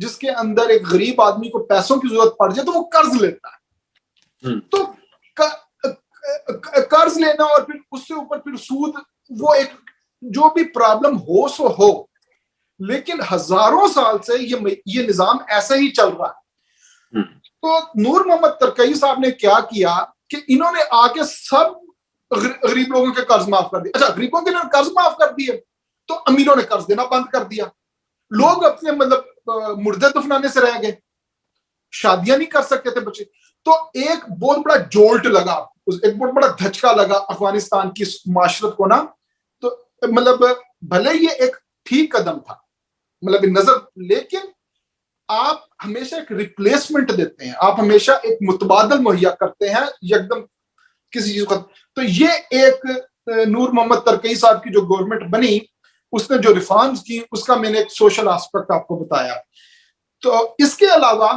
جس کے اندر ایک غریب آدمی کو پیسوں کی ضرورت پڑ جائے تو وہ قرض لیتا ہے. تو قرض لینا اور پھر اس سے اوپر پھر سود, وہ ایک جو بھی پرابلم ہو سو ہو, لیکن ہزاروں سال سے یہ نظام ایسا ہی چل رہا ہے. تو نور محمد ترکئی صاحب نے کیا کیا کہ انہوں نے آ کے سب غریب لوگوں کے قرض معاف کر دیا. اچھا, غریبوں کے قرض معاف کر دیے تو امیروں نے قرض دینا بند کر دیا. لوگ اپنے مردے دفنانے سے رہ گئے, شادیاں نہیں کر سکتے تھے بچے. تو ایک بہت بڑا جولٹ لگا, ایک بہت بڑا دھچکا لگا افغانستان کی معاشرت کو نا. تو بھلے یہ ایک ٹھیک قدم تھا نظر, لیکن آپ ہمیشہ ایک ریپلیسمنٹ دیتے ہیں, آپ ہمیشہ ایک متبادل مہیا کرتے ہیں یکدم کسی چیز کو. تو یہ ایک نور محمد ترکئی صاحب کی جو گورنمنٹ بنی, اس نے جو ریفارمز کی, اس کا میں نے ایک سوشل آسپیکٹ آپ کو بتایا. تو اس کے علاوہ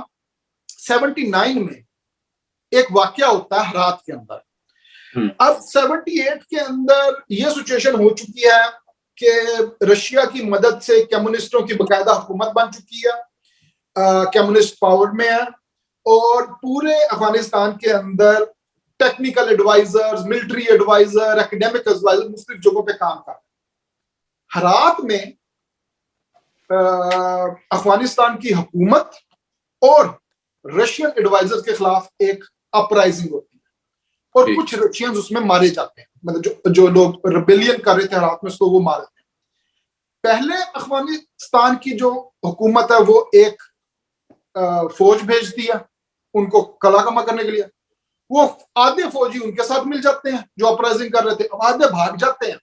79 میں ایک واقعہ ہوتا ہے ہرات کے اندر. اب 78 کے اندر یہ سچویشن ہو چکی ہے کہ رشیا کی مدد سے کمیونسٹوں کی باقاعدہ حکومت بن چکی ہے, کمیونسٹ پاور میں ہے, اور پورے افغانستان کے اندر technical adviser, military adviser, academic adviser مختلف جگہوں پہ کام کر رہے ہیں. ہرات میں افغانستان کی حکومت اور رشین ایڈوائزر کے خلاف ایک اپرائزنگ ہوتی ہے, اور کچھ رشینز اس میں مارے جاتے ہیں. جو لوگ ریبیلین کر رہے تھے ہرات میں, اس کو وہ مارے تھے. پہلے افغانستان کی جو حکومت ہے وہ ایک فوج بھیج دیا ان کو کلا کما کرنے کے لیے. وہ آدھے فوجی ان کے ساتھ مل جاتے ہیں جو اپرائزنگ کر رہے تھے, آدھے بھاگ جاتے ہیں.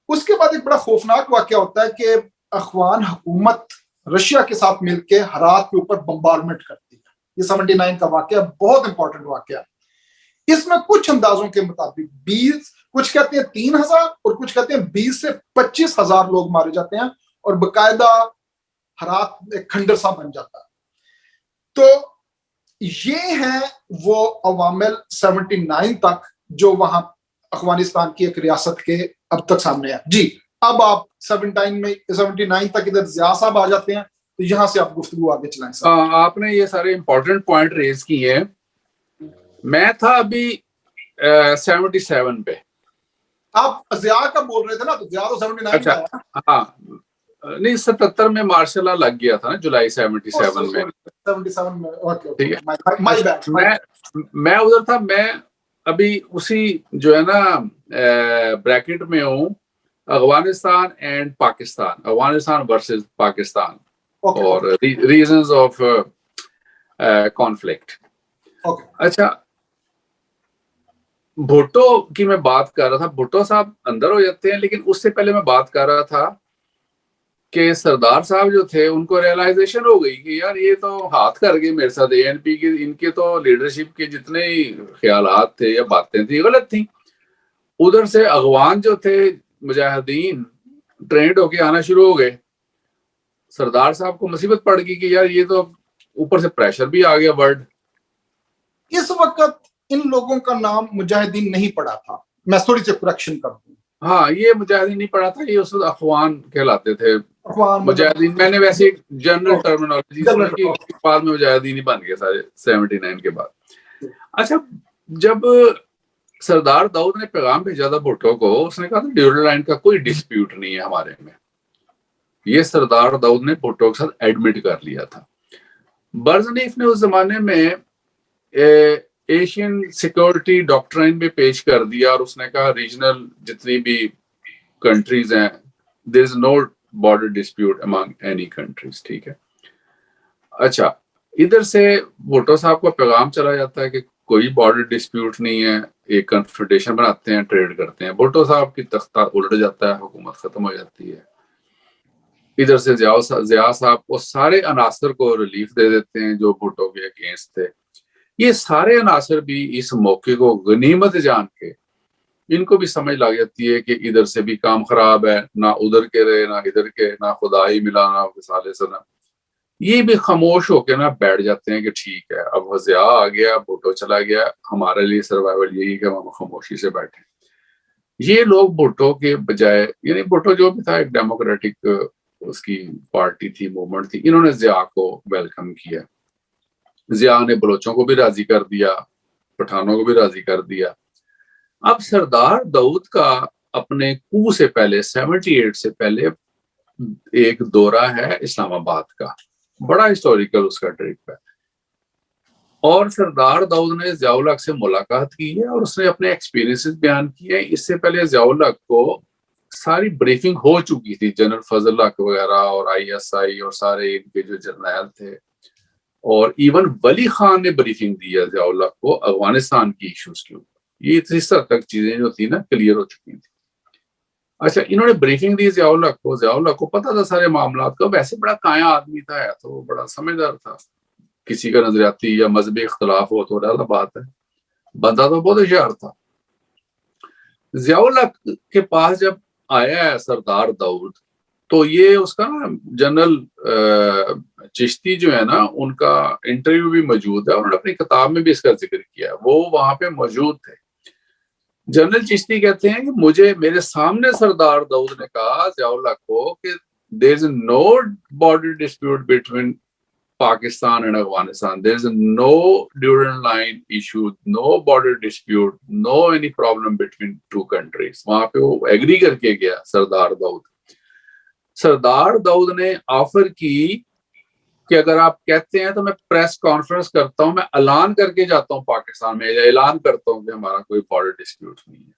اس کے بعد ایک بڑا خوفناک واقعہ ہوتا ہے کہ افغان حکومت رشیا کے ساتھ مل کے ہرات کے اوپر بمبارڈمنٹ کرتی ہے. یہ 79 کا واقعہ بہت امپورٹنٹ واقعہ. اس میں کچھ اندازوں کے مطابق 20, کچھ کہتے ہیں 3,000 اور کچھ کہتے ہیں 20 سے 25,000 لوگ مارے جاتے ہیں, اور باقاعدہ ہرات ایک کھنڈر سا بن جاتا ہے. تو یہ ہیں وہ عوامل 79 تک جو وہاں افغانستان کی ایک ریاست کے اب تک سامنے ہے. جی, اب آپ 79 تک ادھر ضیاء صاحب آ جاتے ہیں, تو یہاں سے آپ گفتگو آگے چلائیں. آپ نے یہ سارے امپورٹنٹ پوائنٹ ریز کیے ہیں. میں تھا ابھی 77 پہ. آپ ضیاء کا بول رہے تھے نا, تو ضیاء تو 79 کا ہے. ہاں, نہیں 77 میں مارشل لا لگ گیا تھا نا, جولائی 77 میں. 77 میں, ٹھیک ہے, میں ادھر تھا. میں ابھی اسی جو ہے نا بریکٹ میں ہوں, افغانستان اینڈ پاکستان, افغانستان ورسز پاکستان اور ریزنز آف کانفلکٹ. اچھا, بھٹو کی میں بات کر رہا تھا. بھٹو صاحب اندر ہو جاتے ہیں, لیکن اس سے پہلے میں بات کر رہا تھا کہ سردار صاحب جو تھے ان کو ریئلائزیشن ہو گئی کہ یار یہ تو ہاتھ کر گئے میرے ساتھ. ANP کی ان کے تو لیڈرشپ کے جتنے خیالات تھے یا باتیں تھیں غلط تھیں. ادھر سے اغوان جو تھے مجاہدین ٹرینڈ ہو کے آنا شروع ہو گئے. سردار صاحب کو مصیبت پڑ گئی کہ یار یہ تو اوپر سے پریشر بھی آ گیا ورڈ. اس وقت ان لوگوں کا نام مجاہدین نہیں پڑا تھا, میں تھوڑی سی کریکشن کر دوں. ہاں, یہ مجاہدین نہیں پڑا تھا, یہ اس وقت اخوان کہلاتے تھے. مجاہدین میں نے ویسے جنرل ٹرمینالوجی سنی کہ بعد میں مجاہدین ہی بن گئے سارے 79 کے بعد. اچھا, جب سردار داؤد نے پیغام بھیجا تھا بھٹو کو, اس نے کہا تھا ڈیورنڈ لائن کا کوئی ڈسپیوٹ نہیں ہے ہمارے میں. یہ سردار داؤد نے بھٹو کے ساتھ ایڈمٹ کر لیا تھا. برزنیف نے اس زمانے میں ایشین سیکورٹی ڈاکٹرائن میں پیش کر دیا, اور اس نے کہا ریجنل جتنی بھی کنٹریز ہیں there is no border dispute among any countries. ٹھیک ہے. اچھا, ادھر سے بھٹو صاحب کو پیغام چلا جاتا ہے کہ کوئی بارڈر ڈسپیوٹ نہیں ہے, ایک کنفیڈریشن بناتے ہیں, ٹریڈ کرتے ہیں. بھٹو صاحب کی تختہ الٹ جاتا ہے, حکومت ختم ہو جاتی ہے. ادھر سے ضیاء صاحب کو سارے عناصر کو ریلیف دے دیتے ہیں جو بھٹو کے اگینسٹ تھے. یہ سارے عناصر بھی اس موقع کو غنیمت جان کے ان کو بھی سمجھ لگ جاتی ہے کہ ادھر سے بھی کام خراب ہے, نہ ادھر کے رہے نہ ادھر کے, نہ خدا ہی ملا نہ وصال سنا. یہ بھی خاموش ہو کے نا بیٹھ جاتے ہیں کہ ٹھیک ہے, اب ضیاء آ گیا, بھٹو چلا گیا, ہمارے لیے سروائیول یہی کہ ہم خاموشی سے بیٹھیں. یہ لوگ بھٹو کے بجائے, یعنی بھٹو جو بھی تھا ایک ڈیموکریٹک اس کی پارٹی تھی, موومنٹ تھی, انہوں نے ضیاء کو ویلکم کیا. ضیاء نے بلوچوں کو بھی راضی کر دیا, پٹھانوں کو بھی راضی کر دیا. اب سردار داؤد کا اپنے کو سے پہلے 78 سے پہلے ایک دورہ ہے اسلام آباد کا, بڑا ہسٹوریکل اس کا ٹرپ ہے, اور سردار داؤد نے ضیاء الحق سے ملاقات کی ہے اور اس نے اپنے ایکسپیرینس بیان کیے. اس سے پہلے ضیاء الحق کو ساری بریفنگ ہو چکی تھی, جنرل فضل الحق وغیرہ اور ISI اور سارے ان کے جو جرنیل تھے, اور ایون ولی خان نے بریفنگ دی ہے ضیاء الحق کو افغانستان کی ایشوز کے اوپر. یہ اس حد تک چیزیں جو تھی نا کلیئر ہو چکی تھی. اچھا, انہوں نے بریفنگ دی ضیاء الحق کو, ضیاء الحق کو پتا تھا سارے معاملات کا, ویسے بڑا کایا آدمی تھا, تو بڑا سمجھدار تھا. کسی کا نظریاتی یا مذہبی اختلاف ہو تو الگ بات ہے, بندہ تو بہت ہوشیار تھا. ضیاء الحق کے پاس جب آیا ہے سردار داؤد, تو یہ اس کا نا جنرل چشتی جو ہے نا, ان کا انٹرویو بھی موجود ہے, اور انہوں نے اپنی کتاب میں بھی اس کا ذکر کیا ہے, وہ وہاں پہ موجود تھے. جنرل چشتی کہتے ہیں کہ میرے سامنے سردار داؤد نے کہا ضیاء الحق کو کہ there is no border dispute between Pakistan and Afghanistan. There is no Durand line issue, no border dispute, no any problem between two countries. وہاں پہ وہ ایگری کر کے گیا سردار داؤد. سردار داؤد نے آفر کی کہ اگر آپ کہتے ہیں تو میں پریس کانفرنس کرتا ہوں, میں اعلان کر کے جاتا ہوں پاکستان میں, اعلان کرتا ہوں کہ ہمارا کوئی بارڈر ڈسپیوٹ نہیں ہے.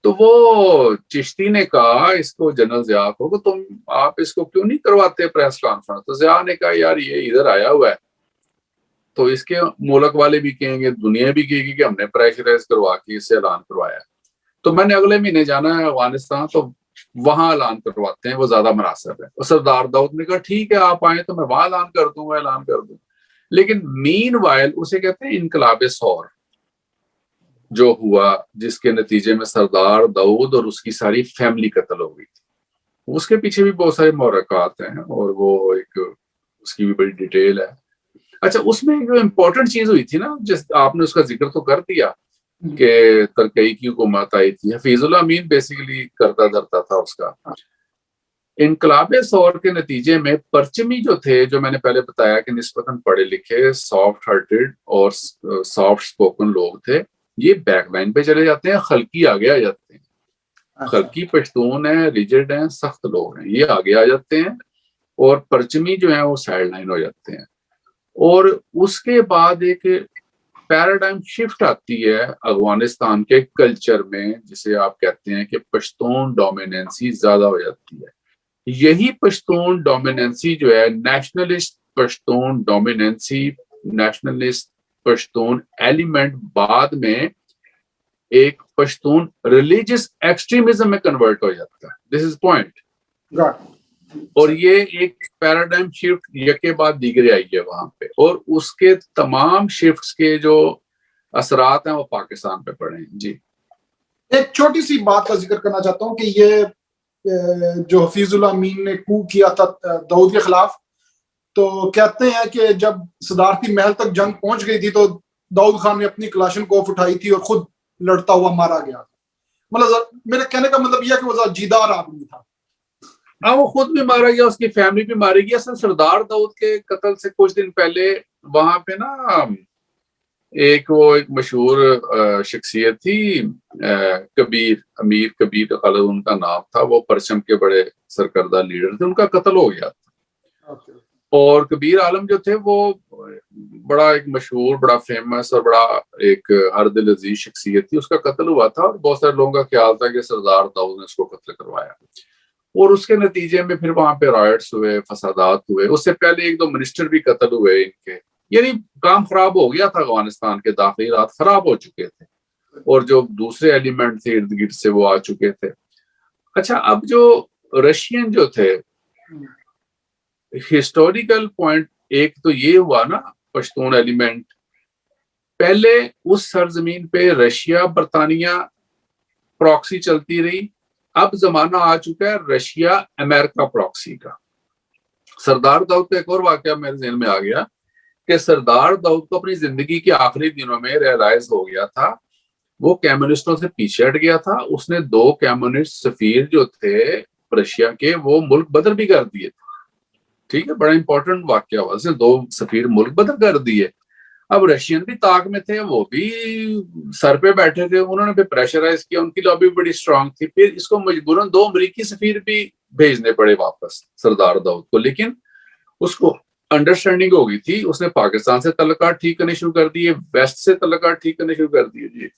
تو وہ چشتی نے کہا اس کو, جنرل ضیاء کو, کہ آپ اس کو کیوں نہیں کرواتے پریس کانفرنس. تو ضیاء نے کہا یار یہ ادھر آیا ہوا ہے تو اس کے ملک والے بھی کہیں گے, دنیا بھی کہے گی کہ ہم نے پریشرائز کروا کے اس سے اعلان کروایا. تو میں نے اگلے مہینے جانا ہے افغانستان, تو وہاں اعلان کرواتے ہیں, وہ زیادہ مناسب ہے. اور سردار داؤد نے کہا ٹھیک ہے آپ آئیں تو میں وہاں اعلان کر دوں. لیکن مین وائل اسے کہتے ہیں انقلاب سور جو ہوا, جس کے نتیجے میں سردار داؤد اور اس کی ساری فیملی قتل ہو گئی تھی. اس کے پیچھے بھی بہت سارے محرکات ہیں, اور وہ ایک اس کی بھی بڑی ڈیٹیل ہے. اچھا, اس میں جو امپورٹنٹ چیز ہوئی تھی نا, جس آپ نے اس کا ذکر تو کر دیا کہ ترکئی کی حکومت آئی تھی, حفیظ اللہ امین بیسیکلی کرتا دھرتا تھا اس کا. انقلاب سور کے نتیجے میں پرچمی جو تھے, جو میں نے پہلے بتایا کہ نسبتاً پڑھے لکھے, سافٹ ہارٹڈ اور سافٹ اسپوکن لوگ تھے, یہ بیک لائن پہ چلے جاتے ہیں, خلقی آگے آ جاتے ہیں. خلقی پشتون ہیں, ریجڈ ہیں, سخت لوگ ہیں, یہ آگے آ جاتے ہیں, اور پرچمی جو ہیں وہ سائڈ لائن ہو جاتے ہیں. اور اس کے بعد ایک پیراڈائم شفٹ آتی ہے افغانستان کے کلچر میں, جسے آپ کہتے ہیں کہ پشتون ڈومیننسی زیادہ ہو جاتی ہے. یہی پشتون ڈومیننسی جو ہے, nationalist Pashtun dominancy, nationalist Pashtun element بعد میں ایک پشتون ریلیجس ایکسٹریمزم میں کنورٹ ہو جاتا ہے. دس از پوائنٹ. اور یہ ایک پیراڈائم شفٹ یکے بعد دیگرے آئی ہے وہاں پہ, اور اس کے تمام شفٹس کے جو اثرات ہیں وہ پاکستان پہ پڑے ہیں. جی, ایک چھوٹی سی بات کا ذکر کرنا چاہتا ہوں کہ یہ جو حفیظ اللہ امین نے کو کیا تھا داؤد کے خلاف, تو کہتے ہیں کہ جب صدارتی محل تک جنگ پہنچ گئی تھی تو داؤد خان نے اپنی کلاشن کوف اٹھائی تھی اور خود لڑتا ہوا مارا گیا. مطلب میرے کہنے کا مطلب یہ ہے کہ وہ ذرا جیدار آدمی تھا. ہاں, وہ خود بھی مارا گیا, اس کی فیملی بھی ماری گئی. اصل سردار داؤد کے قتل سے کچھ دن پہلے وہاں پہ نا ایک مشہور شخصیت تھی, کبیر, امیر کبیر خالد ان کا نام تھا, وہ پرچم کے بڑے سرکردہ لیڈر تھے, ان کا قتل ہو گیا تھا. اور کبیر عالم جو تھے وہ بڑا ایک مشہور, بڑا فیمس اور بڑا ایک ہر دل عزیز شخصیت تھی, اس کا قتل ہوا تھا, اور بہت سارے لوگوں کا خیال تھا کہ سردار داؤد نے اس کو قتل کروایا. اور اس کے نتیجے میں پھر وہاں پہ رائٹس ہوئے, فسادات ہوئے. اس سے پہلے ایک دو منسٹر بھی قتل ہوئے ان کے, یعنی کام خراب ہو گیا تھا, افغانستان کے داخلی رات خراب ہو چکے تھے, اور جو دوسرے ایلیمنٹ تھے ارد گرد سے وہ آ چکے تھے. اچھا, اب جو رشین جو تھے, ہسٹوریکل پوائنٹ ایک تو یہ ہوا نا, پشتون ایلیمنٹ پہلے اس سرزمین پہ رشیا برطانیہ پراکسی چلتی رہی. اب زمانہ آ چکا ہے رشیا امریکہ پراکسی کا. سردار داؤد کا ایک اور واقعہ میرے ذہن میں آ گیا کہ سردار داؤد کو اپنی زندگی کے آخری دنوں میں ریئلائز ہو گیا تھا, وہ کمیونسٹوں سے پیچھے ہٹ گیا تھا. اس نے 2 کمیونسٹ سفیر جو تھے رشیا کے وہ ملک بدر بھی کر دیے. ٹھیک ہے, بڑا امپورٹنٹ واقعہ ہوا, اس نے 2 سفیر ملک بدر کر دیے. اب رشین بھی طاق میں تھے, وہ بھی سر پہ بیٹھے تھے, انہوں نے پھر پریشرائز کیا, ان کی لابی بڑی اسٹرانگ تھی, پھر اس کو مجبوراً 2 امریکی سفیر بھی بھیجنے پڑے واپس سردار داؤد کو. لیکن اس کو انڈرسٹینڈنگ ہو گئی تھی, اس نے پاکستان سے تعلقات ٹھیک کرنے شروع کر دیے, ویسٹ سے تعلقات ٹھیک کرنے شروع کر دیے. جی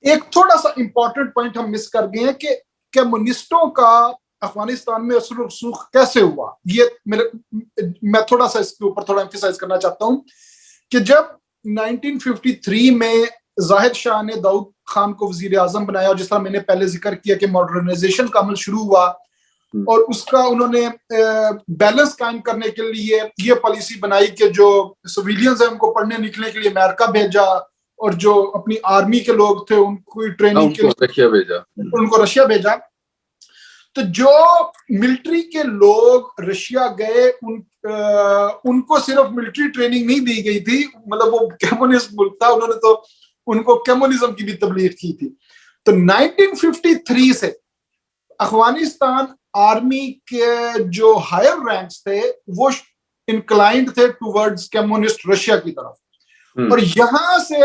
ایک تھوڑا سا امپورٹنٹ پوائنٹ ہم مس کر گئے ہیں کہ کمیونسٹوں کا افغانستان میں اثر و رسوخ کیسے ہوا. یہ میں تھوڑا سا اس کے اوپر تھوڑا ایمفیسائز کرنا چاہتا ہوں کہ جب 1953 میں زاہد شاہ نے داؤد خان کو وزیر اعظم بنایا, اور جس طرح میں نے پہلے ذکر کیا کہ ماڈرنائزیشن کا عمل شروع ہوا, اور اس کا انہوں نے بیلنس قائم کرنے کے لیے یہ پالیسی بنائی کہ جو سویلینز ہیں ان کو پڑھنے نکلنے کے لیے امریکہ بھیجا, اور جو اپنی آرمی کے لوگ تھے ان کو ٹریننگ کے لیے ان کو رشیا بھیجا. تو جو ملٹری کے لوگ رشیا گئے ان کو صرف ملٹری ٹریننگ نہیں دی گئی تھی, مطلب وہ کمیونسٹ ملک تھا, انہوں نے تو ان کو کمیونزم کی بھی تبلیغ کی تھی. تو 1953 سے افغانستان آرمی کے جو ہائر رینکس تھے وہ انکلائنڈ تھے ٹوورڈز کمیونسٹ رشیا کی طرف, اور یہاں سے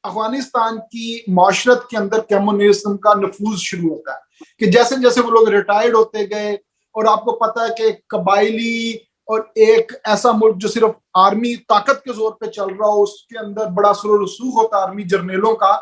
افغانستان کی معاشرت کے اندر کمیونزم کا نفوذ شروع ہوتا ہے کہ جیسے جیسے وہ لوگ ریٹائرڈ ہوتے گئے, اور آپ کو پتا ہے کہ ایک قبائلی اور ایک ایسا ملک جو صرف آرمی طاقت کے زور پہ چل رہا ہو, اس کے اندر بڑا اثر و رسوخ ہوتا ہے آرمی جرنیلوں کا.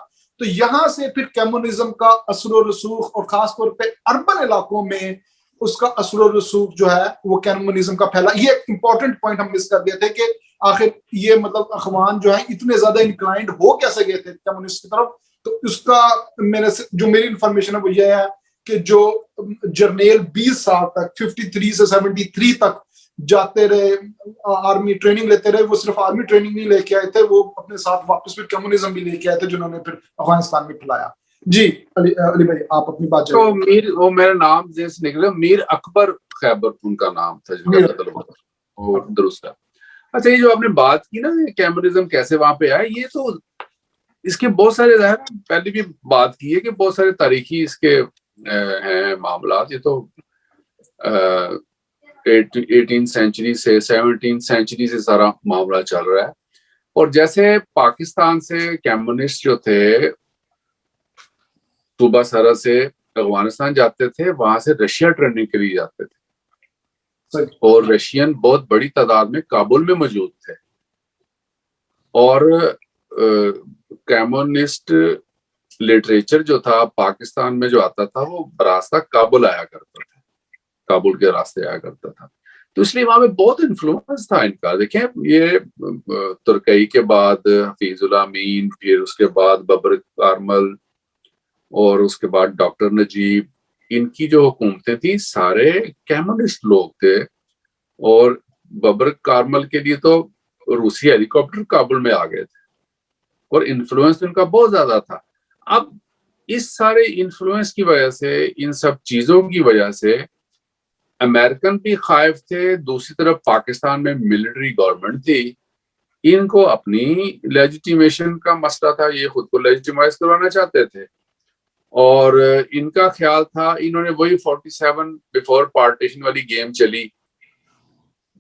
تو یہاں سے پھر کمیونزم کا اثر و رسوخ, اور خاص طور پہ اربن علاقوں میں اس کا اثر و رسوخ جو ہے وہ کمیونزم کا پھیلا. یہ ایک امپورٹنٹ پوائنٹ ہم مس کر گئے تھے کہ آخر یہ مطلب افغان جو ہیں اتنے زیادہ انکلائنڈ ہو کیسے گئے تھے کمیونسٹ کی طرف. تو اس کا جو میری انفارمیشن ہے وہ یہ ہے کہ جو جرنیل 20 سال تک 53 سے 73 تک جاتے رہے, آرمی ٹریننگ لیتے رہے, وہ صرف آرمی ٹریننگ نہیں لے کے آئے تھے, وہ اپنے ساتھ واپس بھی کمیونزم بھی لے کے آئے تھے جنہوں نے پھر افغانستان میں پھیلایا. جی علی بھائی آپ اپنی بات تو وہ میرا نام جیسے نکلے, میر اکبر خیبر ان کا نام تھا جن کا قتل ہوا, وہ درست ہے. اچھا, یہ جو آپ نے بات کی نا کمیونزم کیسے وہاں پہ آیا, یہ تو اس کے بہت سارے ظاہر پہلے بھی بات کی ہے کہ بہت سارے تاریخی اس کے ہیں معاملات. یہ تو 18 سینچری سے 17 سینچری سے سارا معاملہ چل رہا ہے. اور جیسے پاکستان سے کمیونسٹ جو تھے صوبہ سرحد سے افغانستان جاتے تھے, وہاں سے رشیا ٹریننگ کے لیے جاتے تھے, اور رشین بہت بڑی تعداد میں کابل میں موجود تھے, اور کمیونسٹ لٹریچر جو تھا پاکستان میں جو آتا تھا وہ راستہ کابل آیا کرتا تھا, کابل کے راستے آیا کرتا تھا. تو اس لیے وہاں پہ بہت انفلوئنس تھا ان کا. دیکھیں یہ ترکی کے بعد حفیظ اللہ امین, پھر اس کے بعد ببر کارمل, اور اس کے بعد ڈاکٹر نجیب, ان کی جو حکومتیں تھیں سارے کمیونسٹ لوگ تھے. اور ببر کارمل کے لیے تو روسی ہیلی کاپٹر کابل میں آ گئے تھے, اور انفلوئنس ان کا بہت زیادہ تھا. اب اس سارے انفلوئنس کی وجہ سے, ان سب چیزوں کی وجہ سے امریکن بھی خائف تھے, دوسری طرف پاکستان میں ملٹری گورنمنٹ تھی, ان کو اپنی لیجیٹیمیشن کا مسئلہ تھا, یہ خود کو لیجیٹیمائز کروانا چاہتے تھے. اور ان کا خیال تھا, انہوں نے وہی 47 بیفور پارٹیشن والی گیم چلی.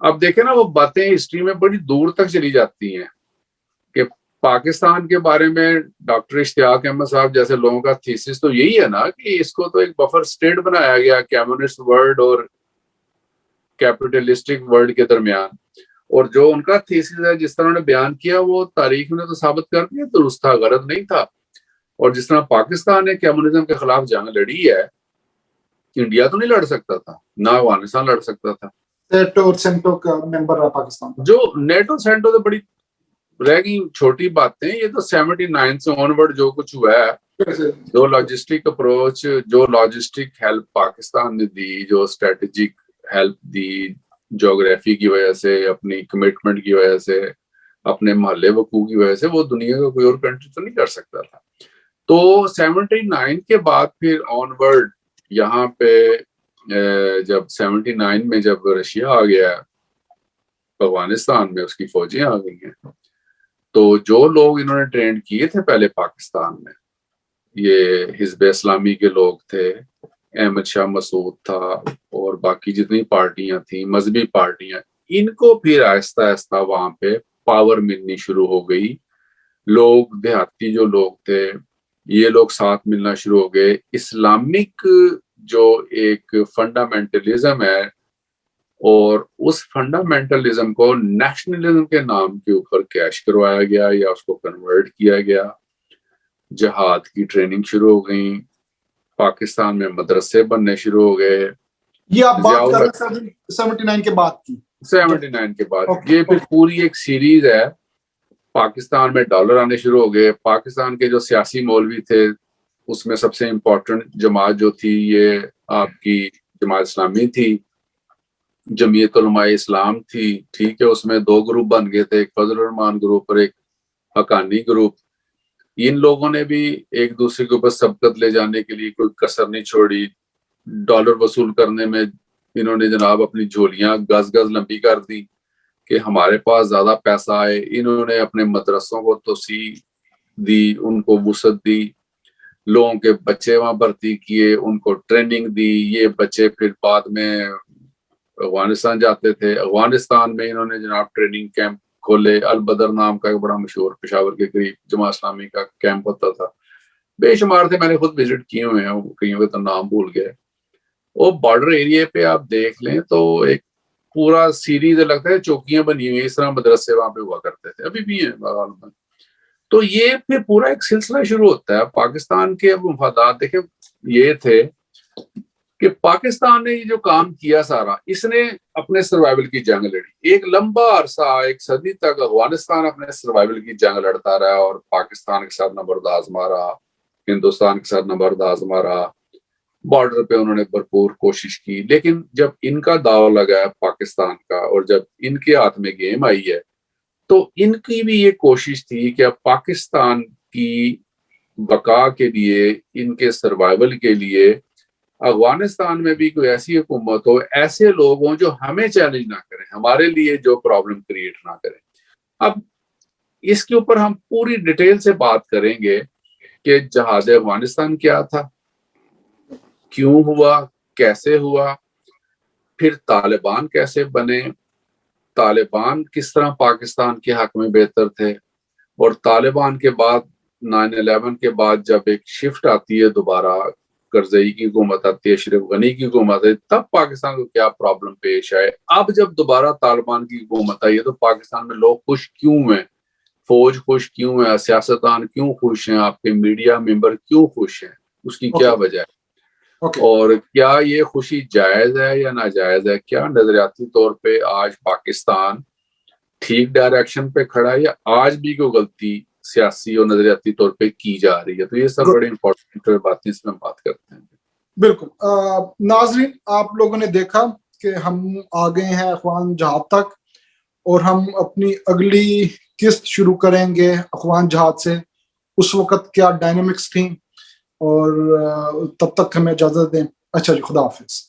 اب دیکھیں نا وہ باتیں ہسٹری میں بڑی دور تک چلی جاتی ہیں کہ پاکستان کے بارے میں ڈاکٹر اشتیاق احمد صاحب جیسے لوگوں کا تھیسس تو یہی ہے نا کہ اس کو تو ایک بفر سٹیٹ بنایا گیا کمیونسٹ ورلڈ اور کیپٹلسٹک ورلڈ کے درمیان. اور جو ان کا تھیسس ہے جس طرح انہوں نے بیان کیا وہ تاریخ نے تو ثابت کر دیا درست تھا, غلط نہیں تھا. اور جس طرح پاکستان نے کمیونزم کے خلاف جنگ لڑی ہے, انڈیا تو نہیں لڑ سکتا تھا, نہ افغانستان لڑ سکتا تھا. نیٹو اور سینٹو کا ممبر رہا پاکستان, جو نیٹو سینٹو تو بڑی رہ گئی چھوٹی باتیں. یہ تو 79 سے آن ورڈ جو کچھ ہوا ہے, جو لاجسٹک اپروچ, جو لاجسٹک ہیلپ پاکستان نے دی, جو اسٹریٹجک ہیلپ دی جغرافی کی وجہ سے, اپنی کمٹمنٹ کی وجہ سے, اپنے محلے وقوع کی وجہ سے, وہ دنیا کا کوئی اور کنٹری تو نہیں کر سکتا تھا. تو 79 کے بعد پھر آن ورڈ یہاں پہ جب 79 میں جب رشیا آ گیا افغانستان میں, اس کی فوجیں آ گئی ہیں, تو جو لوگ انہوں نے ٹرینڈ کیے تھے پہلے پاکستان میں, یہ حزب اسلامی کے لوگ تھے, احمد شاہ مسعود تھا اور باقی جتنی پارٹیاں تھیں مذہبی پارٹیاں, ان کو پھر آہستہ آہستہ وہاں پہ پاور ملنی شروع ہو گئی. لوگ دیہاتی جو لوگ تھے یہ لوگ ساتھ ملنا شروع ہو گئے. اسلامک جو ایک فنڈامنٹلزم ہے اور اس فنڈامنٹلزم کو نیشنلزم کے نام کے اوپر کیش کروایا گیا یا اس کو کنورٹ کیا گیا. جہاد کی ٹریننگ شروع ہو گئی, پاکستان میں مدرسے بننے شروع ہو گئے. یہ آپ بات کر رہے ہیں 79 کے بعد کی, 79 کے بعد. یہ پھر پوری ایک سیریز ہے. پاکستان میں ڈالر آنے شروع ہو گئے. پاکستان کے جو سیاسی مولوی تھے اس میں سب سے امپورٹنٹ جماعت جو تھی یہ آپ کی جماعت اسلامی تھی, جمعیت علماء اسلام تھی. ٹھیک ہے, اس میں 2 گروپ بن گئے تھے, ایک فضل الرحمان گروپ اور ایک حقانی گروپ. ان لوگوں نے بھی ایک دوسرے کے اوپر سبقت لے جانے کے لیے کوئی کسر نہیں چھوڑی. ڈالر وصول کرنے میں انہوں نے جناب اپنی جھولیاں گز گز لمبی کر دی کہ ہمارے پاس زیادہ پیسہ آئے. انہوں نے اپنے مدرسوں کو توسیع دی, ان کو وسعت دی, لوگوں کے بچے وہاں بھرتی کیے, ان کو ٹریننگ دی. یہ بچے پھر بعد میں افغانستان جاتے تھے. افغانستان میں انہوں نے جناب ٹریننگ کیمپ کھولے. البدر نام کا ایک بڑا مشہور پشاور کے قریب جماعت اسلامی کا کیمپ ہوتا تھا. بے شمار تھے, میں نے خود وزٹ کیے ہوئے ہیں, کئیوں کے تو نام بھول گئے. وہ بارڈر ایریے پہ آپ دیکھ لیں تو ایک پورا سیریز لگتا ہے, چوکیاں بنی ہوئی اس طرح مدرسے وہاں پہ ہوا کرتے تھے, ابھی بھی ہیں غالباً. تو یہ پھر پورا ایک سلسلہ شروع ہوتا ہے. پاکستان کے اب مفادات دیکھیں یہ تھے کہ پاکستان نے جو کام کیا سارا, اس نے اپنے سروائیول کی جنگ لڑی. ایک لمبا عرصہ, 1 صدی تک افغانستان اپنے سروائیول کی جنگ لڑتا رہا اور پاکستان کے ساتھ نبرداز مارا, ہندوستان کے ساتھ نبرداز مارا. بارڈر پہ انہوں نے بھرپور کوشش کی. لیکن جب ان کا داؤ لگا ہے پاکستان کا اور جب ان کے ہاتھ میں گیم آئی ہے تو ان کی بھی یہ کوشش تھی کہ اب پاکستان کی بقا کے لیے, ان کے سروائیول کے لیے افغانستان میں بھی کوئی ایسی حکومت ہو, ایسے لوگ ہوں جو ہمیں چیلنج نہ کریں, ہمارے لیے جو پرابلم کریٹ نہ کریں. اب اس کے اوپر ہم پوری ڈیٹیل سے بات کریں گے کہ جہاد افغانستان کیا تھا, کیوں ہوا, کیسے ہوا, پھر طالبان کیسے بنے, طالبان کس طرح پاکستان کے حق میں بہتر تھے, اور طالبان کے بعد 9/11 کے بعد جب ایک شفٹ آتی ہے, دوبارہ کرزئی کی حکومت آتی ہے, اشرف غنی کی حکومت ہے, تب پاکستان کو کیا پرابلم پیش آئے. اب جب دوبارہ طالبان کی حکومت آئی ہے تو پاکستان میں لوگ خوش کیوں ہیں, فوج خوش کیوں ہے, سیاستدان کیوں خوش ہیں, آپ کے میڈیا ممبر کیوں خوش ہیں, اس کی کیا وجہ ہے, اور کیا یہ خوشی جائز ہے یا ناجائز ہے. کیا نظریاتی طور پہ آج پاکستان ٹھیک ڈائریکشن پہ کھڑا ہے یا آج بھی کوئی غلطی سیاسی اور نظریاتی طور پہ کی جا رہی ہے. تو یہ سب بڑے امپورٹنٹ باتیں اس میں بات کرتے ہیں. بالکل. ناظرین, آپ لوگوں نے دیکھا کہ ہم آ گئے ہیں اخوان جہاد تک, اور ہم اپنی اگلی قسط شروع کریں گے اخوان جہاد سے. اس وقت کیا ڈائنامکس تھیں, اور تب تک ہمیں اجازت دیں. اچھا جی, خدا حافظ.